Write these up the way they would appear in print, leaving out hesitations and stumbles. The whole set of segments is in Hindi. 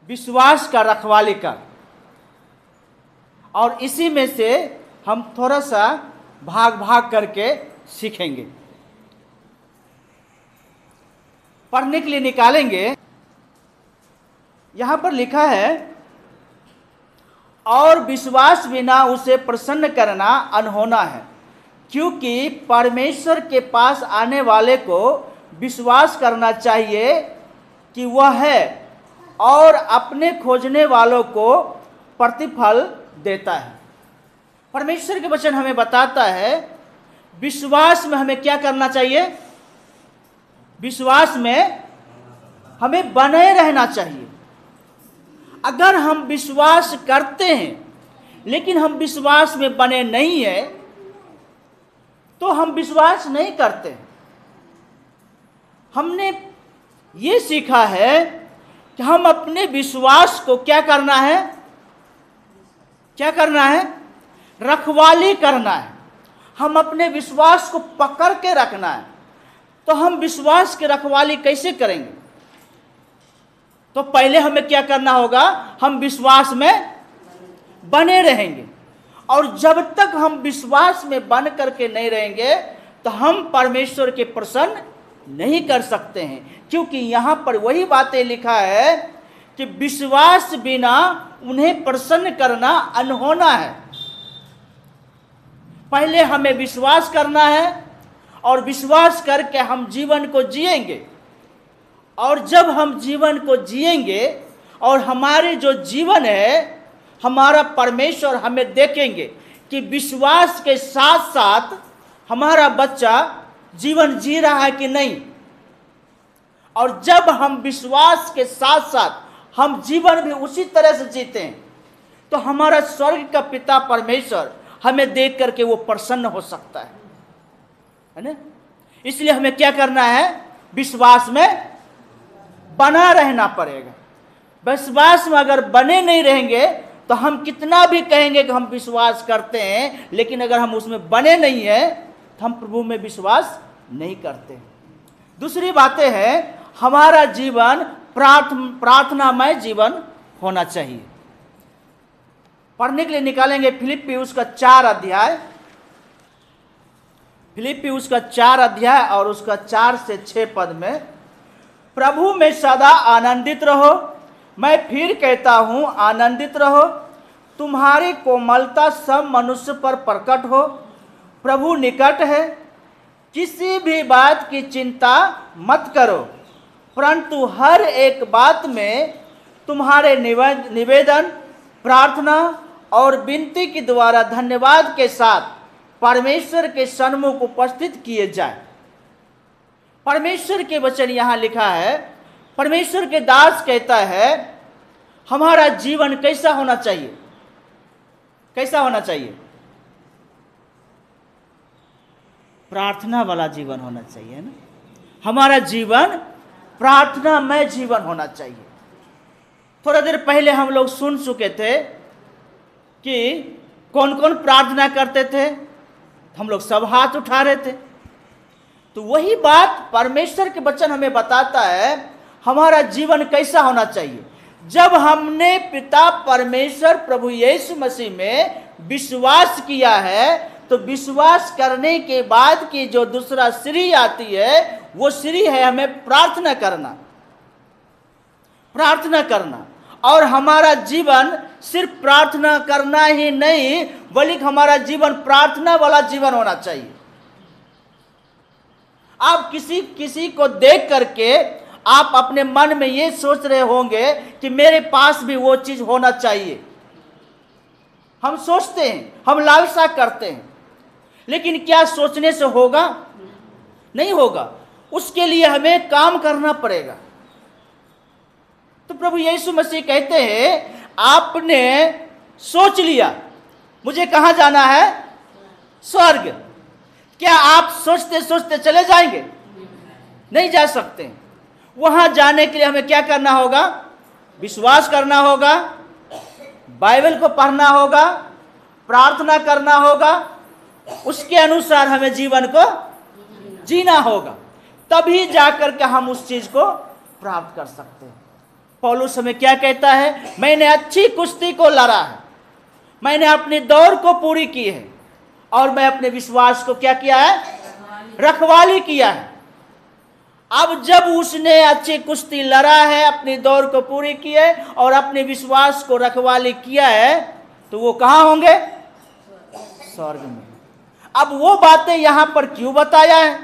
विश्वास का रखवाली कर, और इसी में से हम थोड़ा सा भाग भाग करके सीखेंगे। पढ़ने के लिए निकालेंगे। यहां पर लिखा है, और विश्वास बिना उसे प्रसन्न करना अनहोना है, क्योंकि परमेश्वर के पास आने वाले को विश्वास करना चाहिए कि वह है, और अपने खोजने वालों को प्रतिफल देता है। परमेश्वर के वचन हमें बताता है विश्वास में हमें क्या करना चाहिए। विश्वास में हमें बने रहना चाहिए। अगर हम विश्वास करते हैं लेकिन हम विश्वास में बने नहीं है तो हम विश्वास नहीं करते। हमने ये सीखा है कि हम अपने विश्वास को क्या करना है, क्या करना है, रखवाली करना है। हम अपने विश्वास को पकड़ के रखना है। तो हम विश्वास की रखवाली कैसे करेंगे? तो पहले हमें क्या करना होगा, हम विश्वास में बने रहेंगे। और जब तक हम विश्वास में बन करके नहीं रहेंगे तो हम परमेश्वर के प्रसन्न नहीं कर सकते हैं, क्योंकि यहां पर वही बातें लिखा है कि विश्वास बिना उन्हें प्रसन्न करना अनहोना है। पहले हमें विश्वास करना है और विश्वास करके हम जीवन को जिएंगे। और जब हम जीवन को जिएंगे और हमारे जो जीवन है, हमारा परमेश्वर हमें देखेंगे कि विश्वास के साथ साथ हमारा बच्चा जीवन जी रहा है कि नहीं। और जब हम विश्वास के साथ साथ हम जीवन भी उसी तरह से जीते हैं तो हमारा स्वर्ग का पिता परमेश्वर हमें देख करके वो प्रसन्न हो सकता है ना। इसलिए हमें क्या करना है, विश्वास में बना रहना पड़ेगा। विश्वास में अगर बने नहीं रहेंगे तो हम कितना भी कहेंगे कि हम विश्वास करते हैं, लेकिन अगर हम उसमें बने नहीं हैं तो हम प्रभु में विश्वास नहीं करते। दूसरी बातें हैं, हमारा जीवन प्रार्थनामय जीवन होना चाहिए। पढ़ने के लिए निकालेंगे फिलिप्पियुस का 4 अध्याय, फिलिप्पियुस का 4 अध्याय और उसका 4 से 6 पद में, प्रभु में सदा आनंदित रहो। मैं फिर कहता हूं आनंदित रहो। तुम्हारी कोमलता सब मनुष्य पर प्रकट हो। प्रभु निकट है। किसी भी बात की चिंता मत करो, परंतु हर एक बात में तुम्हारे निवेदन, प्रार्थना और विनती के द्वारा धन्यवाद के साथ परमेश्वर के सन्मुख उपस्थित किए जाए। परमेश्वर के वचन यहां लिखा है। परमेश्वर के दास कहता है हमारा जीवन कैसा होना चाहिए, कैसा होना चाहिए, प्रार्थना वाला जीवन होना चाहिए ना। हमारा जीवन प्रार्थनामय जीवन होना चाहिए। थोड़ा देर पहले हम लोग सुन चुके थे कि कौन कौन प्रार्थना करते थे, हम लोग सब हाथ उठा रहे थे। तो वही बात परमेश्वर के वचन हमें बताता है हमारा जीवन कैसा होना चाहिए। जब हमने पिता परमेश्वर प्रभु यीशु मसीह में विश्वास किया है तो विश्वास करने के बाद की जो दूसरा सीढ़ी आती है वो सीढ़ी है हमें प्रार्थना करना, प्रार्थना करना। और हमारा जीवन सिर्फ प्रार्थना करना ही नहीं बल्कि हमारा जीवन प्रार्थना वाला जीवन होना चाहिए। आप किसी को देख करके आप अपने मन में ये सोच रहे होंगे कि मेरे पास भी वो चीज होना चाहिए। हम सोचते हैं, हम लालसा करते हैं, लेकिन क्या सोचने से होगा? नहीं होगा। उसके लिए हमें काम करना पड़ेगा। तो प्रभु यीशु मसीह कहते हैं आपने सोच लिया मुझे कहां जाना है, स्वर्ग। क्या आप सोचते सोचते चले जाएंगे? नहीं जा सकते। वहां जाने के लिए हमें क्या करना होगा? विश्वास करना होगा, बाइबल को पढ़ना होगा, प्रार्थना करना होगा, उसके अनुसार हमें जीवन को जीना होगा। तभी जाकर के हम उस चीज को प्राप्त कर सकते हैं। पौलुस हमें क्या कहता है? मैंने अच्छी कुश्ती को लड़ा है, मैंने अपनी दौड़ को पूरी की है, और मैं अपने विश्वास को क्या किया है? रखवाली किया है। अब जब उसने अच्छी कुश्ती लड़ा है, अपनी दौड़ को पूरी की है और अपने विश्वास को रखवाली किया है, तो वो कहाँ होंगे? स्वर्ग में। अब वो बातें यहां पर क्यों बताया है?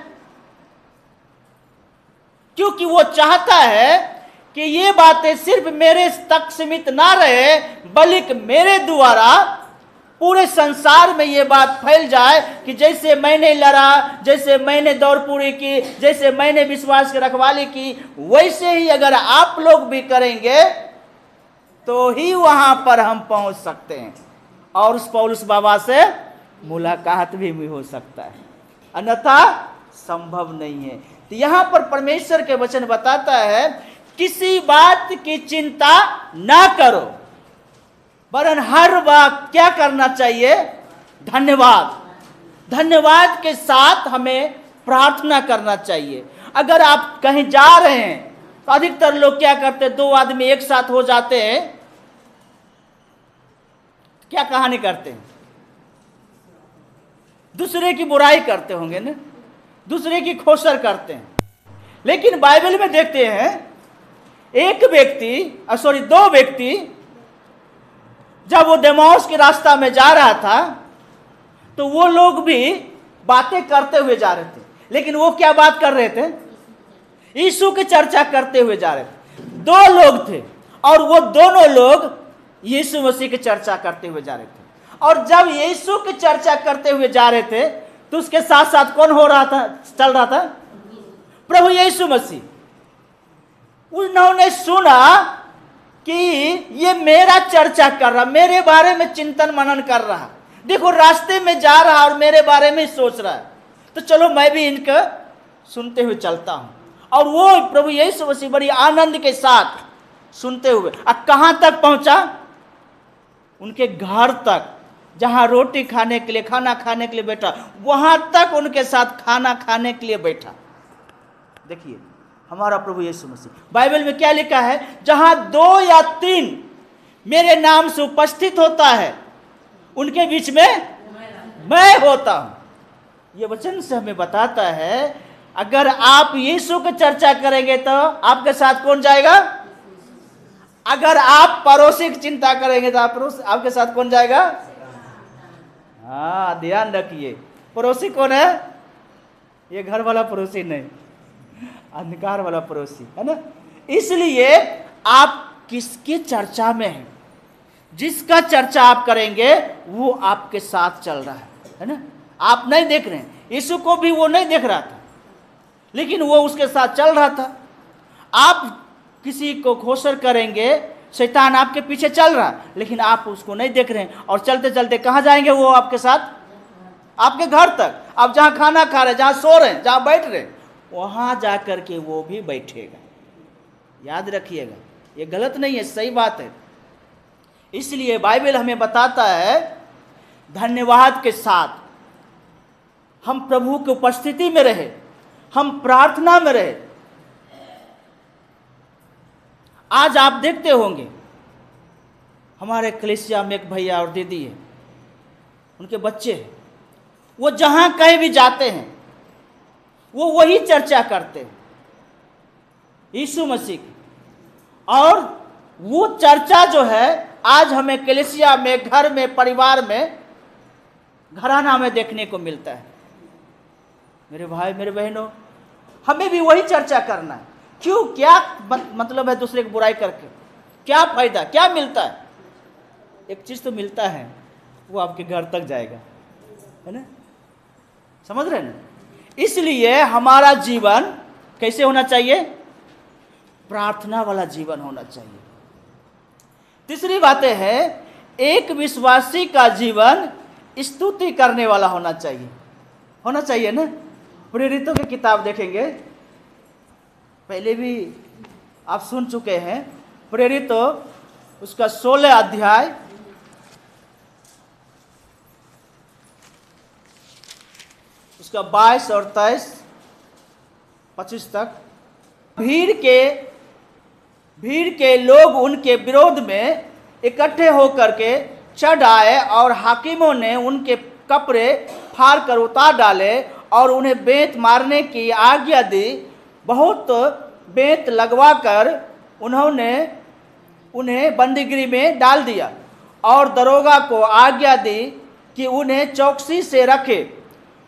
क्योंकि वो चाहता है कि ये बातें सिर्फ मेरे तक सीमित ना रहे, बल्कि मेरे द्वारा पूरे संसार में ये बात फैल जाए कि जैसे मैंने लड़ा, जैसे मैंने दौड़ पूरी की, जैसे मैंने विश्वास की रखवाली की, वैसे ही अगर आप लोग भी करेंगे तो ही वहां पर हम पहुंच सकते हैं और उस पौलुस बाबा से मुलाकात भी हो सकता है, अन्यथा संभव नहीं है। तो यहां पर परमेश्वर के वचन बताता है, किसी बात की चिंता ना करो, वरन हर बात क्या करना चाहिए? धन्यवाद। धन्यवाद के साथ हमें प्रार्थना करना चाहिए। अगर आप कहीं जा रहे हैं तो अधिकतर लोग क्या करते हैं? दो आदमी एक साथ हो जाते हैं, क्या कहानी करते हैं? दूसरे की बुराई करते होंगे ना, दूसरे की खोसर करते हैं। लेकिन बाइबल में देखते हैं दो व्यक्ति जब वो दमाउस के रास्ता में जा रहा था तो वो लोग भी बातें करते हुए जा रहे थे, लेकिन वो क्या बात कर रहे थे? यीशु की चर्चा करते हुए जा रहे थे। दो लोग थे और वो दोनों लोग यीशु मसीह की चर्चा करते हुए जा रहे थे। और जब यीशु की चर्चा करते हुए जा रहे थे तो उसके साथ साथ कौन चल रहा था? प्रभु यीशु मसीह। उन्होंने सुना कि ये मेरा चर्चा कर रहा, मेरे बारे में चिंतन मनन कर रहा, देखो रास्ते में जा रहा और मेरे बारे में सोच रहा है, तो चलो मैं भी इनका सुनते हुए चलता हूं। और वो प्रभु यीशु मसीह बड़ी आनंद के साथ सुनते हुए कहां तक पहुंचा? उनके घर तक, जहां रोटी खाने के लिए, खाना खाने के लिए बैठा, वहां तक उनके साथ खाना खाने के लिए बैठा। देखिए हमारा प्रभु यीशु मसीह, बाइबल में क्या लिखा है? जहां 2 या 3 मेरे नाम से उपस्थित होता है, उनके बीच में मैं होता हूं। यह वचन से हमें बताता है, अगर आप यीशु की चर्चा करेंगे तो आपके साथ कौन जाएगा? अगर आप पड़ोसी की चिंता करेंगे तो आपके साथ कौन जाएगा? हाँ, ध्यान रखिए, पड़ोसी कौन है? ये घर वाला पड़ोसी नहीं, अंधकार वाला पड़ोसी है ना। इसलिए आप किसकी चर्चा में हैं, जिसका चर्चा आप करेंगे वो आपके साथ चल रहा है ना। आप नहीं देख रहे हैं, यीशु को भी वो नहीं देख रहा था, लेकिन वो उसके साथ चल रहा था। आप किसी को घोषण करेंगे, शैतान आपके पीछे चल रहा, लेकिन आप उसको नहीं देख रहे हैं, और चलते चलते कहाँ जाएंगे वो आपके साथ? आपके घर तक। आप जहाँ खाना खा रहे, जहाँ सो रहे, जहाँ बैठ रहे, वहाँ जा कर के वो भी बैठेगा। याद रखिएगा, ये गलत नहीं है, सही बात है। इसलिए बाइबल हमें बताता है, धन्यवाद के साथ हम प्रभु की उपस्थिति में रहे, हम प्रार्थना में रहे। आज आप देखते होंगे हमारे कलीसिया में एक भैया और दीदी है, उनके बच्चे हैं, वो जहां कहीं भी जाते हैं वो वही चर्चा करते हैं यीशु मसीह की। और वो चर्चा जो है आज हमें कलीसिया में, घर में, परिवार में, घराना में देखने को मिलता है। मेरे भाई, मेरे बहनों, हमें भी वही चर्चा करना है। क्यों? क्या मतलब है दूसरे की बुराई करके? क्या फायदा, क्या मिलता है? एक चीज तो मिलता है, वो आपके घर तक जाएगा, है ना। समझ रहे हैं ना। इसलिए हमारा जीवन कैसे होना चाहिए? प्रार्थना वाला जीवन होना चाहिए। तीसरी बातें है, एक विश्वासी का जीवन स्तुति करने वाला होना चाहिए ना। प्रेरितों की किताब देखेंगे, पहले भी आप सुन चुके हैं। प्रेरितों उसका 16 अध्याय उसका 22 और 23, 25 तक, भीड़ के भीड़ के लोग उनके विरोध में इकट्ठे होकर के चढ़ आए और हाकिमों ने उनके कपड़े फाड़ कर उतार डाले और उन्हें बेंत मारने की आज्ञा दी। बहुत बेंत लगवाकर उन्होंने उन्हें बंदीगृह में डाल दिया और दरोगा को आज्ञा दी कि उन्हें चौकसी से रखे।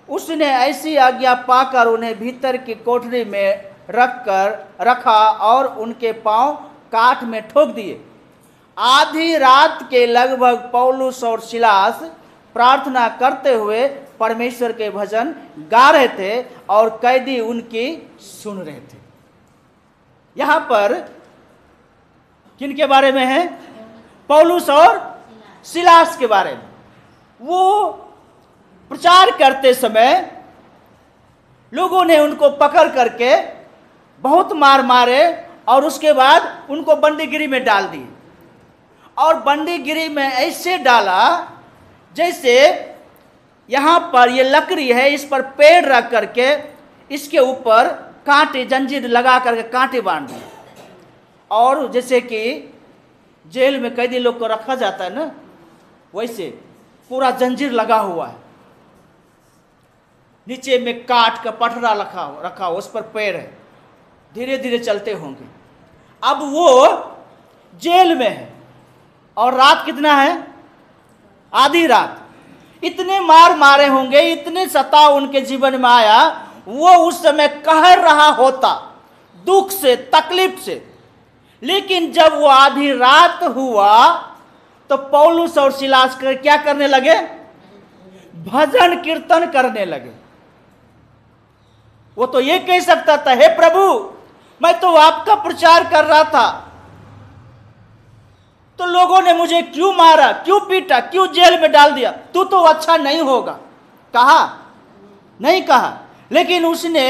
उसने ऐसी आज्ञा पाकर उन्हें भीतर की कोठरी में रखा और उनके पांव काठ में ठोक दिए। आधी रात के लगभग पौलुस और सिलास प्रार्थना करते हुए परमेश्वर के भजन गा रहे थे और कैदी उनकी सुन रहे थे। यहां पर किन के बारे में है? पौलुस और सिलास के बारे में। वो प्रचार करते समय लोगों ने उनको पकड़ करके बहुत मार मारे और उसके बाद उनको बंदीगृह में डाल दिए। और बंदीगृह में ऐसे डाला जैसे यहाँ पर ये लकड़ी है, इस पर पेड़ रख करके इसके ऊपर कांटे जंजीर लगा करके कांटे बांध दिए। और जैसे कि जेल में कैदी लोग को रखा जाता है ना, वैसे पूरा जंजीर लगा हुआ है। नीचे में काठ का पटरा रखा उस पर पेड़ है, धीरे धीरे चलते होंगे। अब वो जेल में है और रात कितना है? आधी रात। इतने मार मारे होंगे, इतने सताव उनके जीवन में आया, वो उस समय कहर रहा होता दुख से, तकलीफ से। लेकिन जब वो आधी रात हुआ तो पौलुस और सिलास क्या करने लगे? भजन कीर्तन करने लगे। वो तो ये कह सकता था, हे प्रभु, मैं तो आपका प्रचार कर रहा था, तो लोगों ने मुझे क्यों मारा, क्यों पीटा, क्यों जेल में डाल दिया? तू तो अच्छा नहीं होगा। कहा? नहीं कहा। लेकिन उसने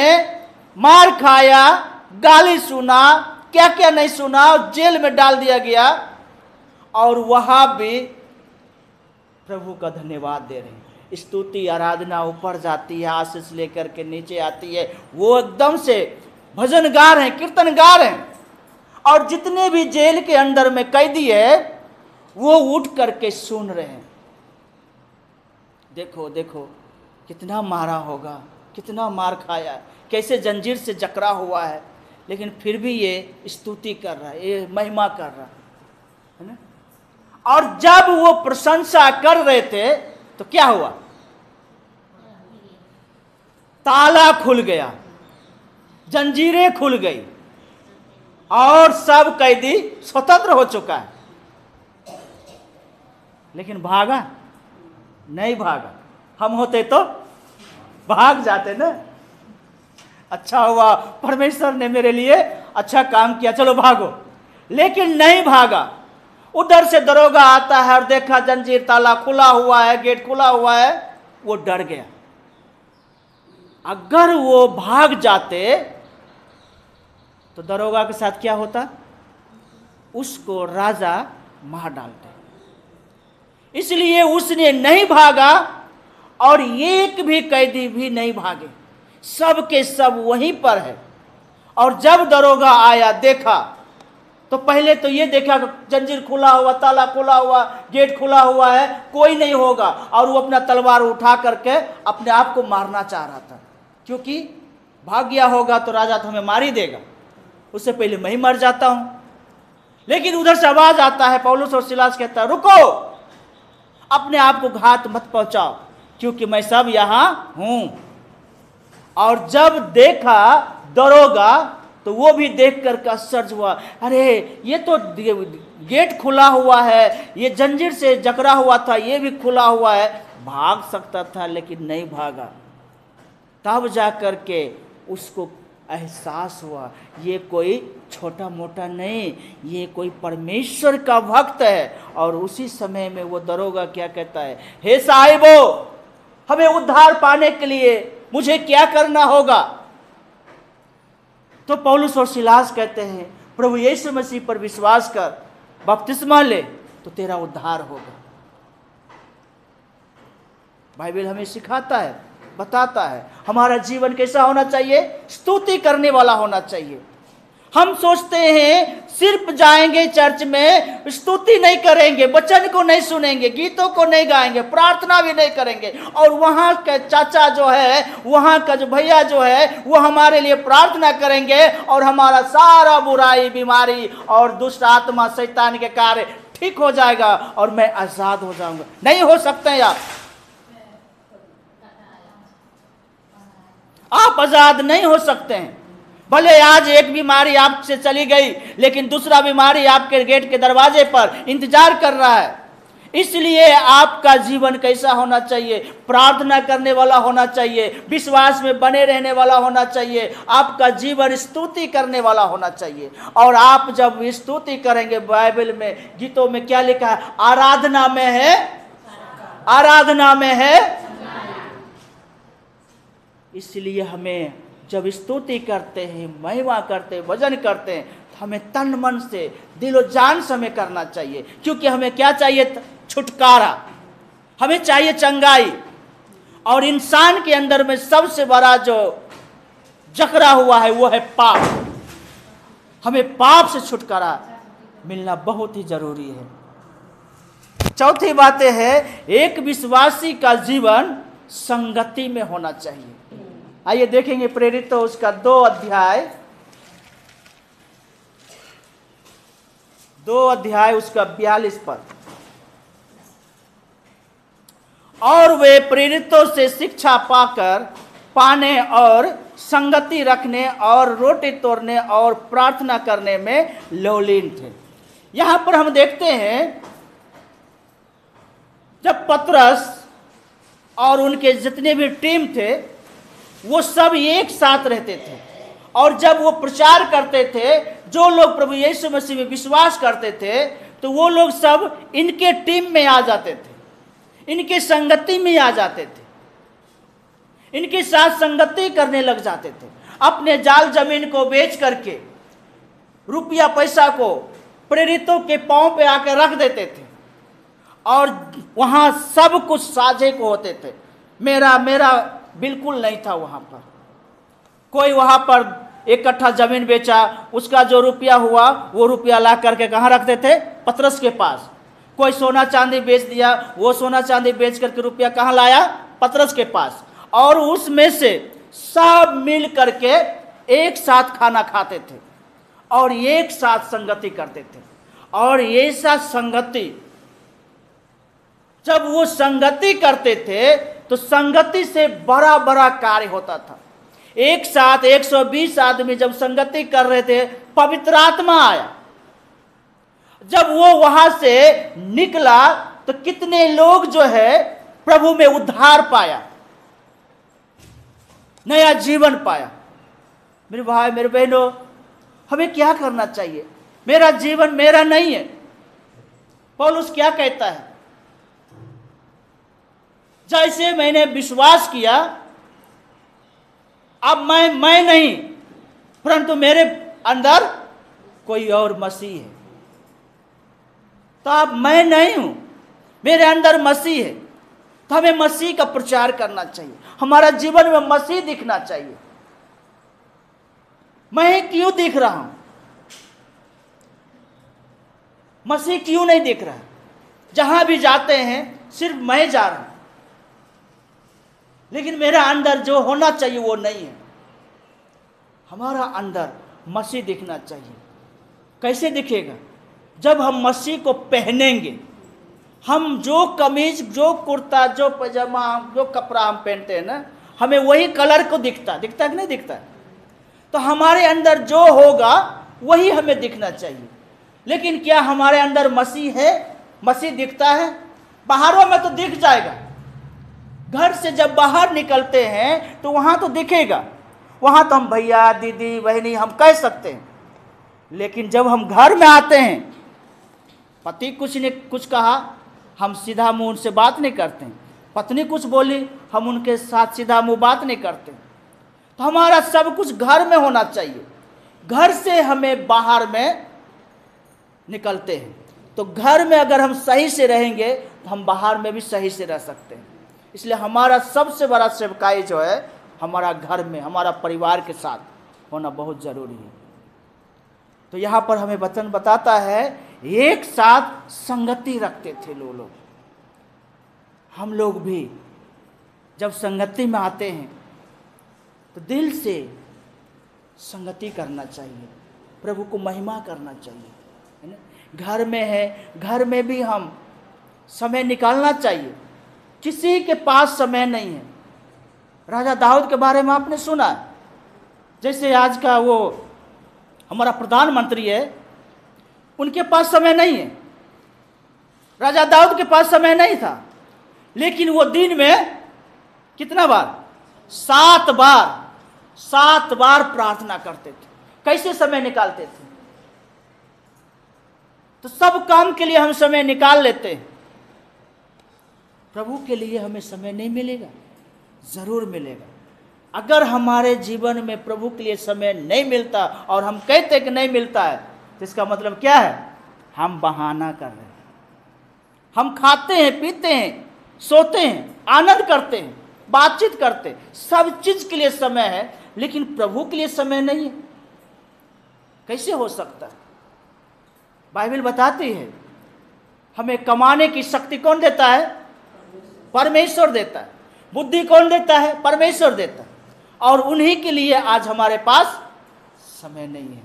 मार खाया, गाली सुना, क्या क्या नहीं सुना, और जेल में डाल दिया गया। और वहां भी प्रभु का धन्यवाद दे रहे हैं। स्तुति आराधना ऊपर जाती है, आशीष लेकर के नीचे आती है। वो एकदम से भजनगार हैं, कीर्तनगार हैं। और जितने भी जेल के अंदर में कैदी है वो उठ करके सुन रहे हैं। देखो देखो कितना मारा होगा, कितना मार खाया, कैसे जंजीर से जकड़ा हुआ है, लेकिन फिर भी ये स्तुति कर रहा है, ये महिमा कर रहा है ना। और जब वो प्रशंसा कर रहे थे तो क्या हुआ? ताला खुल गया, जंजीरें खुल गई और सब कैदी स्वतंत्र हो चुका है। लेकिन भागा नहीं? भागा। हम होते तो भाग जाते ना। अच्छा हुआ, परमेश्वर ने मेरे लिए अच्छा काम किया, चलो भागो। लेकिन नहीं भागा। उधर से दरोगा आता है और देखा जंजीर, ताला खुला हुआ है, गेट खुला हुआ है, वो डर गया। अगर वो भाग जाते तो दरोगा के साथ क्या होता? उसको राजा मार डालते। इसलिए उसने नहीं भागा और एक भी कैदी भी नहीं भागे, सब के सब वहीं पर है। और जब दरोगा आया, देखा, तो पहले तो ये देखा जंजीर खुला हुआ, ताला खुला हुआ, गेट खुला हुआ है, कोई नहीं होगा। और वो अपना तलवार उठा करके अपने आप को मारना चाह रहा था, क्योंकि भाग गया होगा तो राजा तो हमें मार ही देगा, उससे पहले मैं ही मर जाता हूं। लेकिन उधर से आवाज आता है, पौलुस और सिलास कहता है, रुको, अपने आप को घात मत पहुंचाओ, क्योंकि मैं सब यहां हूं। और जब देखा दरोगा तो वो भी देख कर आश्चर्य हुआ, अरे ये तो गेट खुला हुआ है, ये जंजीर से जकड़ा हुआ था, ये भी खुला हुआ है, भाग सकता था लेकिन नहीं भागा। तब जाकर के उसको एहसास हुआ, ये कोई छोटा मोटा नहीं, ये कोई परमेश्वर का भक्त है। और उसी समय में वो दरोगा क्या कहता है, हे साहिबो, हमें उद्धार पाने के लिए मुझे क्या करना होगा? तो पौलुस और सिलास कहते हैं, प्रभु यीशु मसीह पर विश्वास कर, बपतिस्मा ले, तो तेरा उद्धार होगा। बाइबल हमें सिखाता है, बताता है हमारा जीवन कैसा होना चाहिए, स्तुति करने वाला होना चाहिए। हम सोचते हैं सिर्फ जाएंगे चर्च में, स्तुति नहीं करेंगे, वचन को नहीं सुनेंगे, गीतों को नहीं गाएंगे, प्रार्थना भी नहीं करेंगे, और वहां के चाचा जो है, वहां का जो भैया जो है, वो हमारे लिए प्रार्थना करेंगे और हमारा सारा बुराई, बीमारी और दुष्ट आत्मा, शैतान के कार्य ठीक हो जाएगा और मैं आजाद हो जाऊंगा। नहीं हो सकते हैं आप आजाद नहीं हो सकते हैं। भले आज एक बीमारी आपसे चली गई, लेकिन दूसरा बीमारी आपके गेट के दरवाजे पर इंतजार कर रहा है। इसलिए आपका जीवन कैसा होना चाहिए? प्रार्थना करने वाला होना चाहिए, विश्वास में बने रहने वाला होना चाहिए, आपका जीवन स्तुति करने वाला होना चाहिए। और आप जब स्तुति करेंगे, बाइबल में, गीतों में क्या लिखा है? आराधना में है, आराधना में है। इसलिए हमें जब स्तुति करते हैं, महिमा करते हैं, भजन करते हैं, तो हमें तन मन से, दिलो जान से हमें करना चाहिए। क्योंकि हमें क्या चाहिए? छुटकारा, हमें चाहिए चंगाई। और इंसान के अंदर में सबसे बड़ा जो जकड़ा हुआ है वो है पाप। हमें पाप से छुटकारा मिलना बहुत ही जरूरी है। चौथी बात है, एक विश्वासी का जीवन संगति में होना चाहिए। आइए देखेंगे प्रेरितों उसका 2 अध्याय उसका 42 पद। और वे प्रेरितों से शिक्षा पाने और संगति रखने और रोटी तोड़ने और प्रार्थना करने में लौलीन थे। यहां पर हम देखते हैं, जब पतरस और उनके जितने भी टीम थे, वो सब एक साथ रहते थे। और जब वो प्रचार करते थे, जो लोग प्रभु यीशु मसीह में विश्वास करते थे, तो वो लोग सब इनके टीम में आ जाते थे, इनके संगति में आ जाते थे, इनके साथ संगति करने लग जाते थे। अपने जाल जमीन को बेच करके रुपया पैसा को प्रेरितों के पांव पे आकर रख देते थे, और वहां सब कुछ साझे को होते थे। मेरा मेरा बिल्कुल नहीं था। वहां पर कोई वहां पर एक कट्ठा जमीन बेचा, उसका जो रुपया हुआ वो रुपया ला करके कहाँ रखते थे? पतरस के पास। कोई सोना चांदी बेच दिया, वो सोना चांदी बेच करके रुपया कहाँ लाया? पतरस के पास। और उसमें से सब मिल करके एक साथ खाना खाते थे और एक साथ संगति करते थे। और ये साथ संगति, जब वो संगति करते थे तो संगति से बड़ा बड़ा कार्य होता था। एक साथ 120 आदमी जब संगति कर रहे थे, पवित्र आत्मा आया। जब वो वहां से निकला तो कितने लोग जो है प्रभु में उद्धार पाया, नया जीवन पाया। मेरे भाई, मेरे बहनों, हमें क्या करना चाहिए? मेरा जीवन मेरा नहीं है। पौलुस क्या कहता है? जैसे मैंने विश्वास किया, अब मैं नहीं, परंतु मेरे अंदर कोई और मसीह है। तो अब मैं नहीं हूं, मेरे अंदर मसीह है। तो हमें मसीह का प्रचार करना चाहिए, हमारा जीवन में मसीह दिखना चाहिए। मैं क्यों दिख रहा हूं? मसीह क्यों नहीं दिख रहा? जहां भी जाते हैं सिर्फ मैं जा रहा हूं, लेकिन मेरा अंदर जो होना चाहिए वो नहीं है। हमारा अंदर मसीह दिखना चाहिए। कैसे दिखेगा? जब हम मसीह को पहनेंगे। हम जो कमीज, जो कुर्ता, जो पजामा, जो कपड़ा हम पहनते हैं ना, हमें वही कलर को दिखता है कि नहीं दिखता? तो हमारे अंदर जो होगा वही हमें दिखना चाहिए। लेकिन क्या हमारे अंदर मसीह है? मसीह दिखता है? बाहरों में तो दिख जाएगा। घर से जब बाहर निकलते हैं तो वहां तो दिखेगा, वहां तो हम भैया, दीदी, बहनी हम कह सकते हैं। लेकिन जब हम घर में आते हैं, पति कुछ ने कुछ कहा, हम सीधा मुंह उनसे बात नहीं करते। पत्नी कुछ बोली, हम उनके साथ सीधा मुंह बात नहीं करते। तो हमारा सब कुछ घर में होना चाहिए। घर से हमें बाहर में निकलते हैं, तो घर में अगर हम सही से रहेंगे तो हम बाहर में भी सही से रह सकते हैं। इसलिए हमारा सबसे बड़ा सेवकाई जो है हमारा घर में, हमारा परिवार के साथ होना बहुत ज़रूरी है। तो यहाँ पर हमें वचन बताता है एक साथ संगति रखते थे लोग। हम लोग भी जब संगति में आते हैं तो दिल से संगति करना चाहिए, प्रभु को महिमा करना चाहिए, है ना। घर में है, घर में भी हम समय निकालना चाहिए। किसी के पास समय नहीं है। राजा दाऊद के बारे में आपने सुना है, जैसे आज का वो हमारा प्रधानमंत्री है, उनके पास समय नहीं है। राजा दाऊद के पास समय नहीं था, लेकिन वो दिन में कितना बार? 7 बार प्रार्थना करते थे। कैसे समय निकालते थे? तो सब काम के लिए हम समय निकाल लेते हैं, प्रभु के लिए हमें समय नहीं मिलेगा? जरूर मिलेगा। अगर हमारे जीवन में प्रभु के लिए समय नहीं मिलता और हम कहते कि नहीं मिलता है, तो इसका मतलब क्या है? हम बहाना कर रहे हैं। हम खाते हैं, पीते हैं, सोते हैं, आनंद करते हैं, बातचीत करते हैं, सब चीज के लिए समय है, लेकिन प्रभु के लिए समय नहीं है। कैसे हो सकता है? बाइबल बताती है हमें कमाने की शक्ति कौन देता है? परमेश्वर देता है। बुद्धि कौन देता है? परमेश्वर देता है। और उन्हीं के लिए आज हमारे पास समय नहीं है।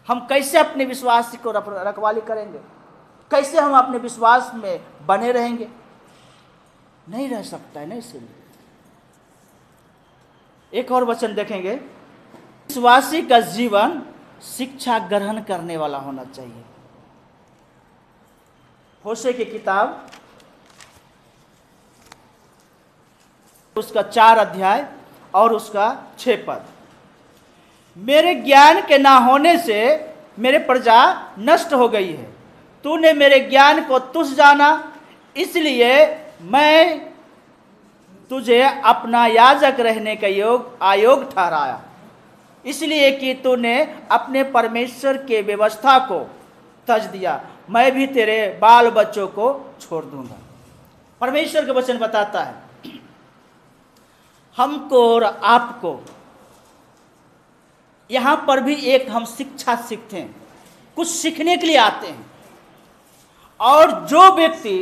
हम कैसे अपने विश्वास को रखवाली करेंगे? कैसे हम अपने विश्वास में बने रहेंगे? नहीं रह सकता है ना। इसलिए एक और वचन देखेंगे, विश्वासी का जीवन शिक्षा ग्रहण करने वाला होना चाहिए। होशे की किताब उसका 4 अध्याय और उसका 6 पद। मेरे ज्ञान के ना होने से मेरे प्रजा नष्ट हो गई है। तूने मेरे ज्ञान को तुच्छ जाना, इसलिए मैं तुझे अपना याजक रहने का आयोग ठहराया, इसलिए कि तूने अपने परमेश्वर के व्यवस्था को तज दिया। मैं भी तेरे बाल बच्चों को छोड़ दूंगा। परमेश्वर का वचन बताता है हमको और आपको यहां पर भी एक हम शिक्षा सीखते हैं, कुछ सीखने के लिए आते हैं। और जो व्यक्ति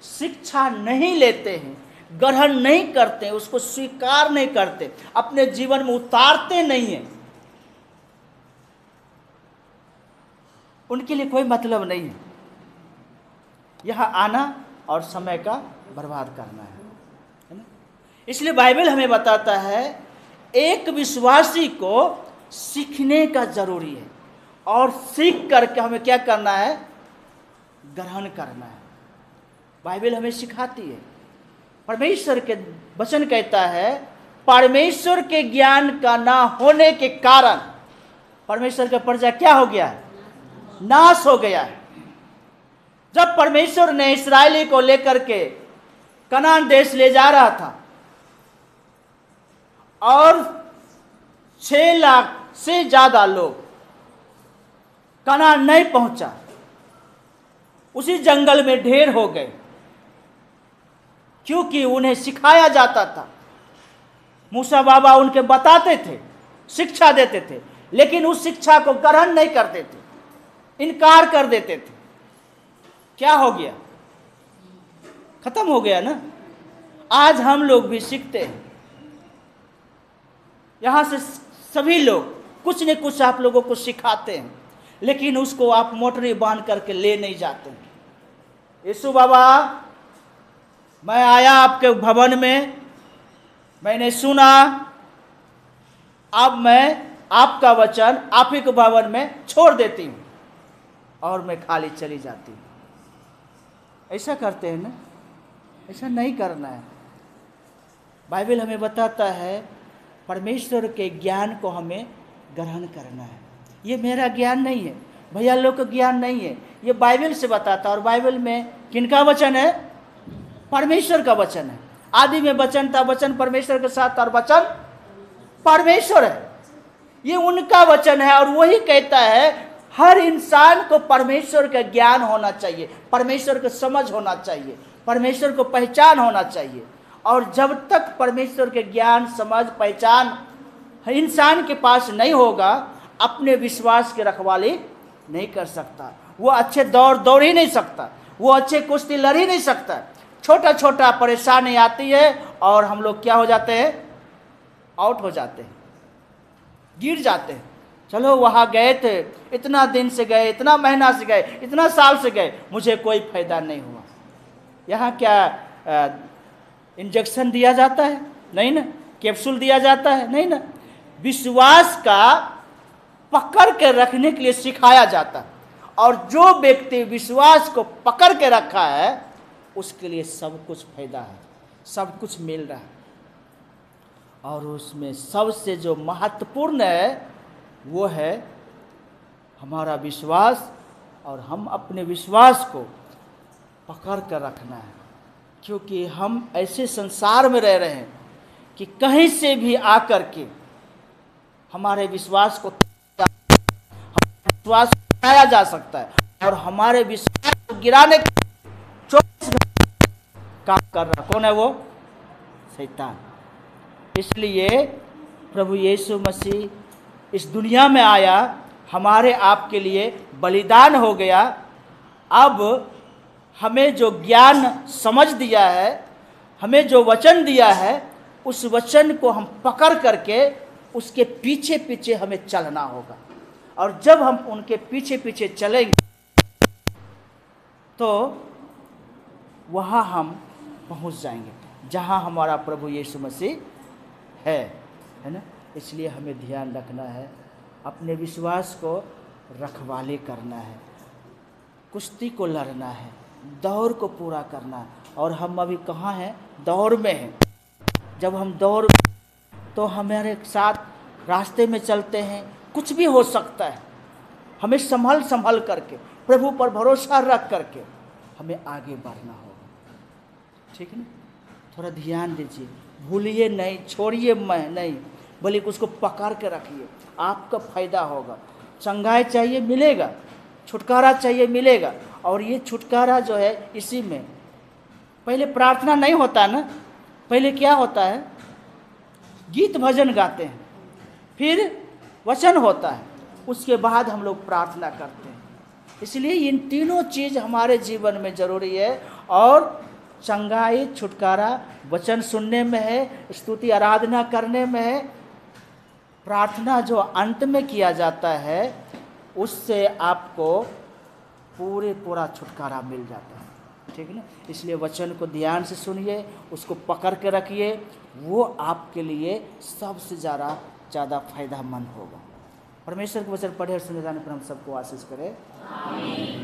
शिक्षा नहीं लेते हैं, ग्रहण नहीं करते, उसको स्वीकार नहीं करते, अपने जीवन में उतारते नहीं हैं, उनके लिए कोई मतलब नहीं है यहाँ आना और समय का बर्बाद करना है ना। इसलिए बाइबल हमें बताता है एक विश्वासी को सीखने का जरूरी है, और सीख करके हमें क्या करना है? ग्रहण करना है। बाइबल हमें सिखाती है। परमेश्वर के वचन कहता है परमेश्वर के ज्ञान का ना होने के कारण परमेश्वर का प्रजा क्या हो गया है? नाश हो गया है। जब परमेश्वर ने इस्राएली को लेकर के कनान देश ले जा रहा था और 6 लाख से ज्यादा लोग कनान नहीं पहुंचा, उसी जंगल में ढेर हो गए, क्योंकि उन्हें सिखाया जाता था। मूसा बाबा उनके बताते थे, शिक्षा देते थे, लेकिन उस शिक्षा को ग्रहण नहीं करते थे, इनकार कर देते थे। क्या हो गया? खत्म हो गया ना। आज हम लोग भी सीखते हैं, यहां से सभी लोग कुछ न कुछ आप लोगों को सिखाते हैं, लेकिन उसको आप मोटरी बांध करके ले नहीं जाते हैं। यीशु बाबा, मैं आया आपके भवन में, मैंने सुना, अब मैं आपका वचन आप ही के भवन में छोड़ देती हूं और मैं खाली चली जाती हूं। ऐसा करते हैं ना? ऐसा नहीं करना है। बाइबल हमें बताता है परमेश्वर के ज्ञान को हमें ग्रहण करना है। ये मेरा ज्ञान नहीं है, भैया लोग का ज्ञान नहीं है, ये बाइबल से बताता है। और बाइबल में किनका वचन है? परमेश्वर का वचन है। आदि में वचन था, वचन परमेश्वर के साथ, और वचन परमेश्वर है। ये उनका वचन है और वही कहता है हर इंसान को परमेश्वर का ज्ञान होना चाहिए, परमेश्वर का समझ होना चाहिए, परमेश्वर को पहचान होना चाहिए। और जब तक परमेश्वर के ज्ञान, समझ, पहचान इंसान के पास नहीं होगा, अपने विश्वास की रखवाली नहीं कर सकता, वो अच्छे दौड़ ही नहीं सकता, वो अच्छे कुश्ती लड़ ही नहीं सकता। छोटा छोटा परेशानी आती है और हम लोग क्या हो जाते हैं, आउट हो जाते हैं, गिर जाते हैं। चलो वहाँ गए थे, इतना दिन से गए, इतना महीना से गए, इतना साल से गए, मुझे कोई फायदा नहीं हुआ। यहाँ क्या इंजेक्शन दिया जाता है? नहीं ना। कैप्सूल दिया जाता है? नहीं ना। विश्वास का पकड़ के रखने के लिए सिखाया जाता है, और जो व्यक्ति विश्वास को पकड़ के रखा है उसके लिए सब कुछ फायदा है, सब कुछ मिल रहा है। और उसमें सबसे जो महत्वपूर्ण है वो है हमारा विश्वास, और हम अपने विश्वास को पकड़ कर रखना है, क्योंकि हम ऐसे संसार में रह रहे हैं कि कहीं से भी आकर के हमारे विश्वास को गिराया जा सकता है, और हमारे विश्वास को गिराने के 24 घंटे काम कर रहा कौन है? वो शैतान। इसलिए प्रभु यीशु मसीह इस दुनिया में आया, हमारे आपके लिए बलिदान हो गया। अब हमें जो ज्ञान समझ दिया है, हमें जो वचन दिया है, उस वचन को हम पकड़ करके उसके पीछे पीछे हमें चलना होगा। और जब हम उनके पीछे पीछे चलेंगे तो वहाँ हम पहुँच जाएंगे जहाँ हमारा प्रभु यीशु मसीह है ना। इसलिए हमें ध्यान रखना है, अपने विश्वास को रखवाले करना है, कुश्ती को लड़ना है, दौड़ को पूरा करना है। और हम अभी कहाँ हैं? दौड़ में हैं। जब हम दौड़ तो हमारे साथ रास्ते में चलते हैं, कुछ भी हो सकता है। हमें संभल करके, प्रभु पर भरोसा रख करके हमें आगे बढ़ना होगा, ठीक है ना। थोड़ा ध्यान दीजिए, भूलिए नहीं, छोड़िए मैं नहीं, बल्कि उसको पकड़ के रखिए, आपका फायदा होगा। चंगाई चाहिए मिलेगा, छुटकारा चाहिए मिलेगा। और ये छुटकारा जो है इसी में, पहले प्रार्थना नहीं होता ना, पहले क्या होता है? गीत भजन गाते हैं, फिर वचन होता है, उसके बाद हम लोग प्रार्थना करते हैं। इसलिए इन तीनों चीज़ हमारे जीवन में ज़रूरी है। और चंगाई, छुटकारा वचन सुनने में है, स्तुति आराधना करने में है, प्रार्थना जो अंत में किया जाता है उससे आपको पूरा छुटकारा मिल जाता है, ठीक है ना। इसलिए वचन को ध्यान से सुनिए, उसको पकड़ के रखिए, वो आपके लिए सबसे ज़्यादा फायदेमंद होगा। परमेश्वर के वचन पढ़े और सुने जाने पर हम सबको आशीष करें। आमीन।